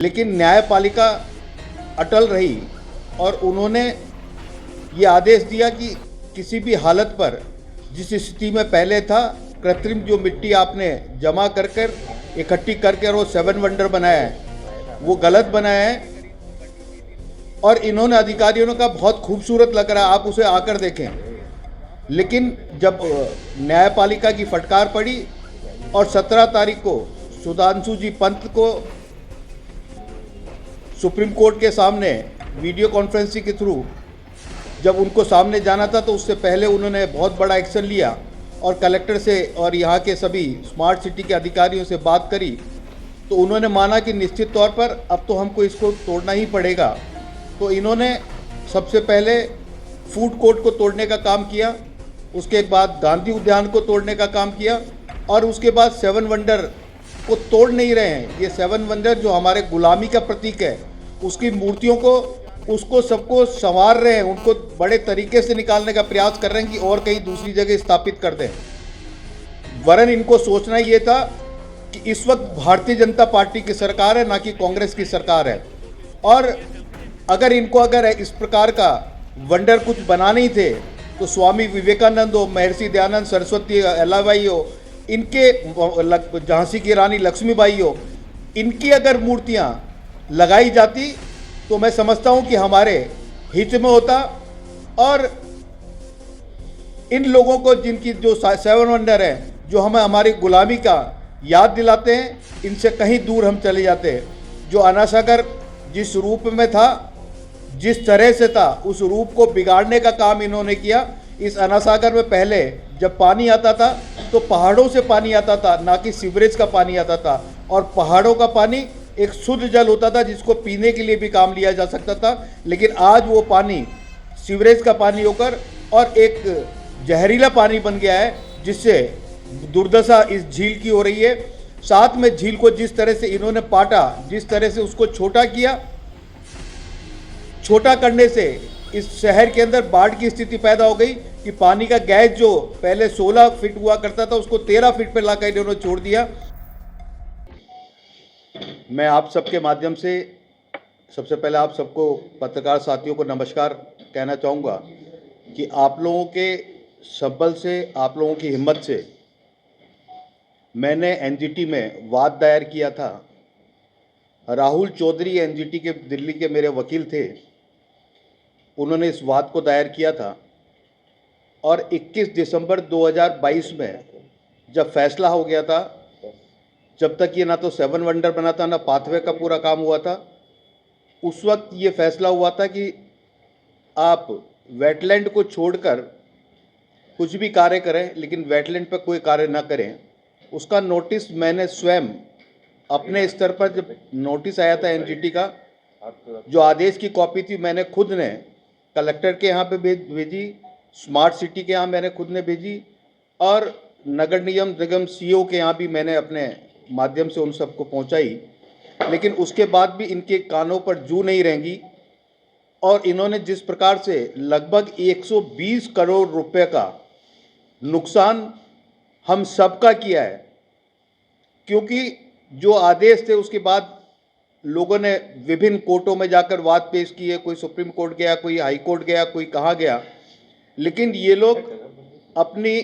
लेकिन न्यायपालिका अटल रही और उन्होंने ये आदेश दिया कि किसी भी हालत पर जिस स्थिति में पहले था, कृत्रिम जो मिट्टी आपने जमा कर कर इकट्ठी करके वो 7 वंडर बनाया है, वो गलत बनाया है। और इन्होंने अधिकारियों ने कहा बहुत खूबसूरत लग रहा है, आप उसे आकर देखें। लेकिन जब न्यायपालिका की फटकार पड़ी और 17 तारीख को सुधांशु जी पंत को सुप्रीम कोर्ट के सामने वीडियो कॉन्फ्रेंसिंग के थ्रू जब उनको सामने जाना था, तो उससे पहले उन्होंने बहुत बड़ा एक्शन लिया और कलेक्टर से और यहाँ के सभी स्मार्ट सिटी के अधिकारियों से बात करी। तो उन्होंने माना कि निश्चित तौर पर अब तो हमको इसको तोड़ना ही पड़ेगा। तो इन्होंने सबसे पहले फूड कोर्ट को तोड़ने का काम किया, उसके बाद गांधी उद्यान को तोड़ने का काम किया और उसके बाद 7 वंडर को तोड़ नहीं रहे हैं। ये 7 वंडर जो हमारे गुलामी का प्रतीक है, उसकी मूर्तियों को उसको सबको संवार रहे हैं, उनको बड़े तरीके से निकालने का प्रयास कर रहे हैं कि और कहीं दूसरी जगह स्थापित कर दें। वरन इनको सोचना ये था कि इस वक्त भारतीय जनता पार्टी की सरकार है, ना कि कांग्रेस की सरकार है। और अगर इस प्रकार का वंडर कुछ बनाने ही थे तो स्वामी विवेकानंद हो, महर्षि दयानंद सरस्वती अल्लाबाई हो, इनके झांसी की रानी लक्ष्मीबाई हो, इनकी अगर मूर्तियां लगाई जाती तो मैं समझता हूं कि हमारे हित में होता। और इन लोगों को जिनकी जो 7 वंडर हैं, जो हमें हमारी गुलामी का याद दिलाते हैं, इनसे कहीं दूर हम चले जाते हैं। जो अनासागर जिस रूप में था, जिस तरह से था, उस रूप को बिगाड़ने का काम इन्होंने किया। इस अनासागर में पहले जब पानी आता था तो पहाड़ों से पानी आता था, ना कि सीवरेज का पानी आता था। और पहाड़ों का पानी एक शुद्ध जल होता था जिसको पीने के लिए भी काम लिया जा सकता था। लेकिन आज वो पानी सीवरेज का पानी होकर और एक जहरीला पानी बन गया है, जिससे दुर्दशा इस झील की हो रही है। साथ में झील को जिस तरह से इन्होंने पाटा, जिस तरह से उसको छोटा किया, छोटा करने से इस शहर के अंदर बाढ़ की स्थिति पैदा हो गई कि पानी का गैस जो पहले 16 फीट हुआ करता था, उसको 13 फीट पर लाकर इन्होंने छोड़ दिया। मैं आप सबके माध्यम से सबसे पहले आप सबको पत्रकार साथियों को नमस्कार कहना चाहूँगा कि आप लोगों के सबल से, आप लोगों की हिम्मत से मैंने एनजीटी में वाद दायर किया था। राहुल चौधरी एनजीटी के दिल्ली के मेरे वकील थे, उन्होंने इस वाद को दायर किया था। और 21 दिसंबर 2022 में जब फैसला हो गया था, जब तक ये ना तो 7 वंडर बना था, ना पाथवे का पूरा काम हुआ था, उस वक्त ये फैसला हुआ था कि आप वेटलैंड को छोड़कर कुछ भी कार्य करें, लेकिन वेटलैंड पर कोई कार्य ना करें। उसका नोटिस मैंने स्वयं अपने स्तर पर, जब नोटिस आया था एनजीटी का, जो आदेश की कॉपी थी, मैंने खुद ने कलेक्टर के यहाँ पे भेजी, स्मार्ट सिटी के यहाँ मैंने खुद ने भेजी और नगर निगम सीईओ के यहाँ भी मैंने अपने माध्यम से उन सबको पहुँचाई। लेकिन उसके बाद भी इनके कानों पर जू नहीं रहेंगी और इन्होंने जिस प्रकार से लगभग 120 करोड़ रुपए का नुकसान हम सबका किया है। क्योंकि जो आदेश थे उसके बाद लोगों ने विभिन्न कोर्टों में जाकर वाद पेश किए, कोई सुप्रीम कोर्ट गया, कोई हाई कोर्ट गया, कोई कहाँ गया। लेकिन ये लोग अपनी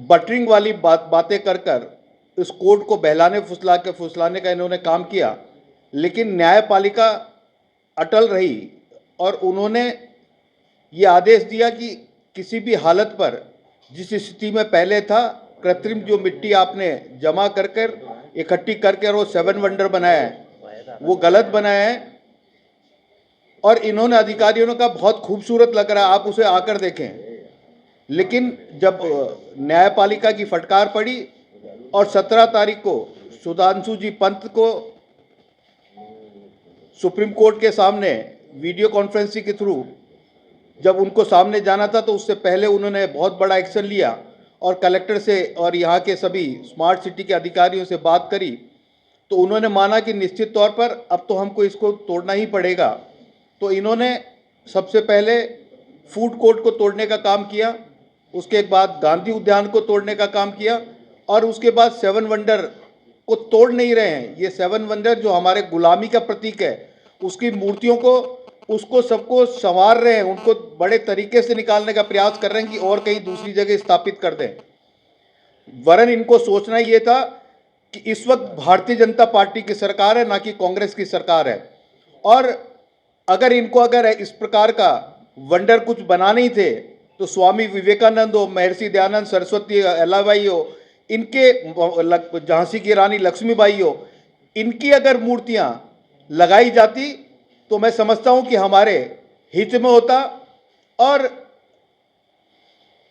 बटरिंग वाली बातें कर इस कोर्ट को बहलाने फुसलाने का इन्होंने काम किया। लेकिन न्यायपालिका अटल रही और उन्होंने ये आदेश दिया कि किसी भी हालत पर जिस स्थिति में पहले था, कृत्रिम जो मिट्टी आपने जमा कर इकट्ठी करके वो 7 वंडर बनाया है, वो गलत बनाया है। और इन्होंने अधिकारियों ने कहा बहुत खूबसूरत लग रहा है, आप उसे आकर देखें। लेकिन जब न्यायपालिका की फटकार पड़ी और 17 तारीख को सुधांशु जी पंत को सुप्रीम कोर्ट के सामने वीडियो कॉन्फ्रेंसिंग के थ्रू जब उनको सामने जाना था, तो उससे पहले उन्होंने बहुत बड़ा एक्शन लिया और कलेक्टर से और यहाँ के सभी स्मार्ट सिटी के अधिकारियों से बात करी। तो उन्होंने माना कि निश्चित तौर पर अब तो हमको इसको तोड़ना ही पड़ेगा। तो इन्होंने सबसे पहले फूड कोर्ट को तोड़ने का काम किया, उसके बाद गांधी उद्यान को तोड़ने का काम किया और उसके बाद 7 वंडर को तोड़ नहीं रहे हैं। ये सेवन वंडर जो हमारे गुलामी का प्रतीक है, उसकी मूर्तियों को उसको सबको संवार रहे हैं, उनको बड़े तरीके से निकालने का प्रयास कर रहे हैं कि और कहीं दूसरी जगह स्थापित कर दें। वरन इनको सोचना ये था कि इस वक्त भारतीय जनता पार्टी की सरकार है, ना कि कांग्रेस की सरकार है। और अगर इस प्रकार का वंडर कुछ बनाने ही थे तो स्वामी विवेकानंद हो, महर्षि दयानंद सरस्वती अलाबाई हो, इनके झांसी की रानी लक्ष्मीबाई हो, इनकी अगर मूर्तियां लगाई जाती तो मैं समझता हूं कि हमारे हित में होता। और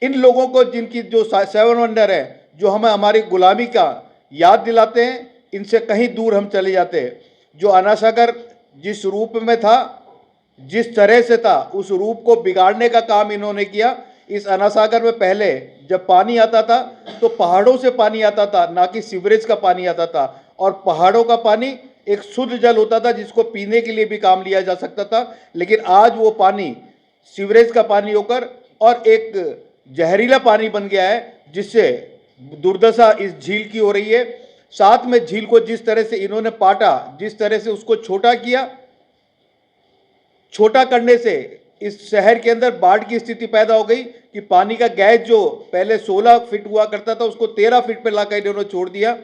इन लोगों को जिनकी जो सेवन वंडर है, जो हमें हमारी गुलामी का याद दिलाते हैं, इनसे कहीं दूर हम चले जाते हैं। जो अन्ना सागर जिस रूप में था, जिस तरह से था, उस रूप को बिगाड़ने का काम इन्होंने किया। इस अन्ना सागर में पहले जब पानी आता था तो पहाड़ों से पानी आता था, ना कि सीवरेज का पानी आता था। और पहाड़ों का पानी एक शुद्ध जल होता था जिसको पीने के लिए भी काम लिया जा सकता था। लेकिन आज वो पानी सीवरेज का पानी होकर और एक जहरीला पानी बन गया है, जिससे दुर्दशा इस झील की हो रही है। साथ में झील को जिस तरह से इन्होंने पाटा, जिस तरह से उसको छोटा किया, छोटा करने से इस शहर के अंदर बाढ़ की स्थिति पैदा हो गई कि पानी का गैस जो पहले 16 फीट हुआ करता था उसको 13 फीट पे लाकर इन्होंने छोड़ दिया।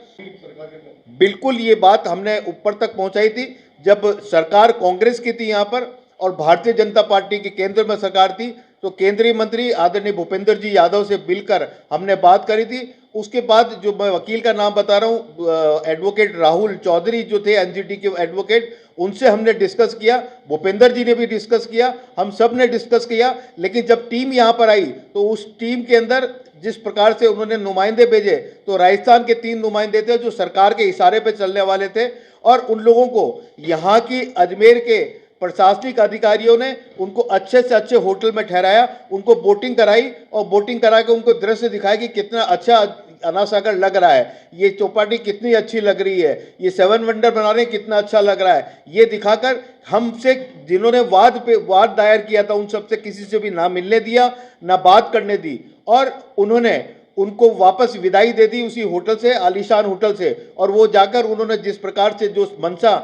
बिल्कुल ये बात हमने ऊपर तक पहुंचाई थी जब सरकार कांग्रेस की थी यहाँ पर और भारतीय जनता पार्टी की केंद्र में सरकार थी, तो केंद्रीय मंत्री आदरणीय भूपेंद्र जी यादव से मिलकर हमने बात करी थी। उसके बाद जो मैं वकील का नाम बता रहा हूँ, एडवोकेट राहुल चौधरी जो थे एनजीटी के एडवोकेट, उनसे हमने डिस्कस किया, भूपेंद्र जी ने भी डिस्कस किया, हम सब ने डिस्कस किया। लेकिन जब टीम यहाँ पर आई तो उस टीम के अंदर जिस प्रकार से उन्होंने नुमाइंदे भेजे, तो राजस्थान के 3 नुमाइंदे थे जो सरकार के इशारे पर चलने वाले थे। और उन लोगों को यहाँ की अजमेर के प्रशासनिक अधिकारियों ने उनको अच्छे से अच्छे होटल में ठहराया, उनको बोटिंग कराई और बोटिंग करा के उनको दृश्य दिखाया कि कितना अच्छा अन्ना सागर लग रहा है, ये चौपाटी कितनी अच्छी लग रही है, ये सेवन वंडर बना रहे हैं कितना अच्छा लग रहा है। ये दिखाकर हमसे जिन्होंने वाद दायर किया था उन सबसे किसी से भी ना मिलने दिया, ना बात करने दी। और उन्होंने उनको वापस विदाई दे दी उसी होटल से, आलीशान होटल से। और वो जाकर उन्होंने जिस प्रकार से जो मंशा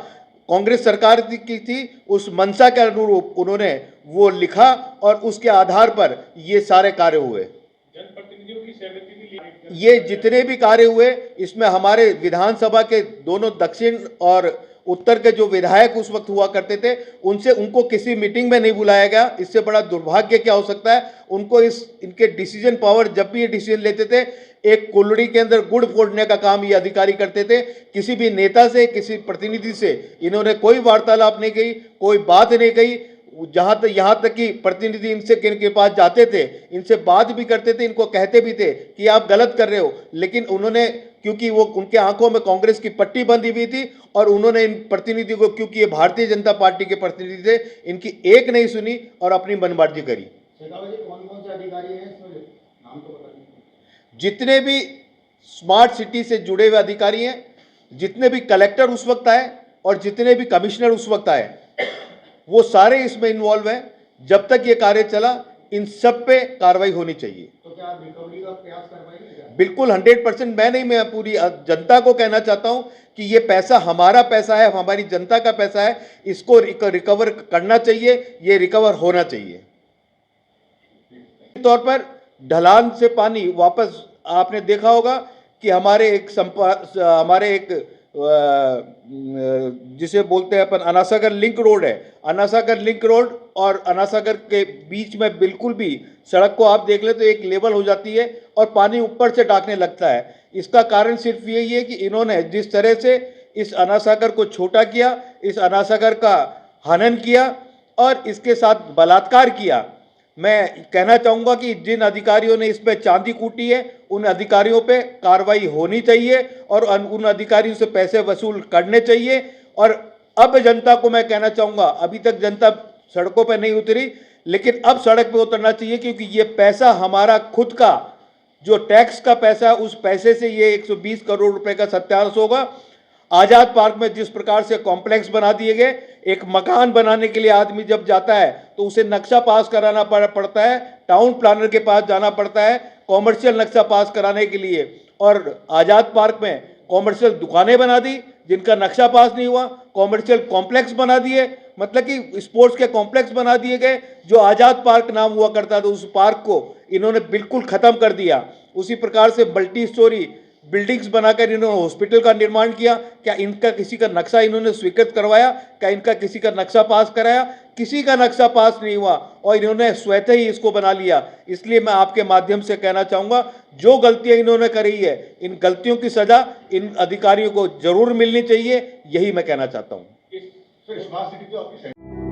कांग्रेस सरकार की थी, उस मंशा के अनुरूप उन्होंने वो लिखा और उसके आधार पर ये सारे कार्य हुए। जनप्रतिनिधियों की सहमति भी ये जितने भी कार्य हुए, इसमें हमारे विधानसभा के दोनों दक्षिण और उत्तर के जो विधायक उस वक्त हुआ करते थे, उनको किसी मीटिंग में नहीं बुलाया गया। इससे बड़ा दुर्भाग्य क्या हो सकता है। उनको इनके डिसीजन पावर, जब भी ये डिसीजन लेते थे, एक कुल्लड़ी के अंदर गुड़ फोड़ने का काम ये अधिकारी करते थे। किसी भी नेता से, किसी प्रतिनिधि से इन्होंने कोई वार्तालाप नहीं की, कोई बात नहीं कही। यहाँ तक कि प्रतिनिधि इनसे किनके पास जाते थे, इनसे बात भी करते थे, इनको कहते भी थे कि आप गलत कर रहे हो। लेकिन उन्होंने, क्योंकि वो उनके आंखों में कांग्रेस की पट्टी बंधी हुई थी, और उन्होंने इन प्रतिनिधि को, क्योंकि ये भारतीय जनता पार्टी के प्रतिनिधि थे, इनकी एक नहीं सुनी और अपनी मनमर्जी करी। कौन-कौन से अधिकारी हैं इसमें, नाम तो बता दीजिए। जितने भी स्मार्ट सिटी से जुड़े हुए अधिकारी हैं, जितने भी कलेक्टर उस वक्त आए और जितने भी कमिश्नर उस वक्त आए, वो सारे इसमें इन्वॉल्व हैं। जब तक ये कार्य चला, इन सब पे कार्रवाई होनी चाहिए। तो क्या आप रिकवरी का प्रयास कर पाएंगे क्या? बिल्कुल 100%। मैं पूरी जनता को कहना चाहता हूं कि ये पैसा हमारा पैसा है, हमारी जनता का पैसा है, इसको रिकवर करना चाहिए, ये रिकवर होना चाहिए। तौर पर ढलान से पानी वापस, आपने देखा होगा कि हमारे एक जिसे बोलते हैं अपन अन्ना सागर लिंक रोड है, अन्ना सागर लिंक रोड और अन्ना सागर के बीच में बिल्कुल भी सड़क को आप देख ले तो एक लेवल हो जाती है और पानी ऊपर से डाकने लगता है। इसका कारण सिर्फ यही है कि इन्होंने जिस तरह से इस अन्ना सागर को छोटा किया, इस अन्ना सागर का हनन किया और इसके साथ बलात्कार किया। मैं कहना चाहूँगा कि जिन अधिकारियों ने इस पर चांदी कूटी है, उन अधिकारियों पे कार्रवाई होनी चाहिए और उन अधिकारियों से पैसे वसूल करने चाहिए। और अब जनता को मैं कहना चाहूँगा, अभी तक जनता सड़कों पे नहीं उतरी, लेकिन अब सड़क पे उतरना चाहिए, क्योंकि ये पैसा हमारा खुद का जो टैक्स का पैसा है, उस पैसे से ये 120 करोड़ रुपए का सत्यानाश होगा। आज़ाद पार्क में जिस प्रकार से कॉम्प्लेक्स बना दिए गए, एक मकान बनाने के लिए आदमी जब जाता है तो उसे नक्शा पास कराना पड़ता है, टाउन प्लानर के पास जाना पड़ता है कॉमर्शियल नक्शा पास कराने के लिए। और आज़ाद पार्क में कॉमर्शियल दुकानें बना दी जिनका नक्शा पास नहीं हुआ, कॉमर्शियल कॉम्प्लेक्स बना दिए, मतलब कि स्पोर्ट्स के कॉम्प्लेक्स बना दिए गए। जो आज़ाद पार्क नाम हुआ करता था उस पार्क को इन्होंने बिल्कुल ख़त्म कर दिया। उसी प्रकार से मल्टी स्टोरी बिल्डिंग्स बनाकर इन्होंने हॉस्पिटल का निर्माण किया। क्या इनका किसी का नक्शा इन्होंने स्वीकृत करवाया? क्या इनका किसी का नक्शा पास कराया? किसी का नक्शा पास नहीं हुआ और इन्होंने स्वतः ही इसको बना लिया। इसलिए मैं आपके माध्यम से कहना चाहूँगा, जो गलतियाँ इन्होंने करी है, इन गलतियों की सज़ा इन अधिकारियों को जरूर मिलनी चाहिए, यही मैं कहना चाहता हूँ। सर स्मार्ट सिटी तो आपकी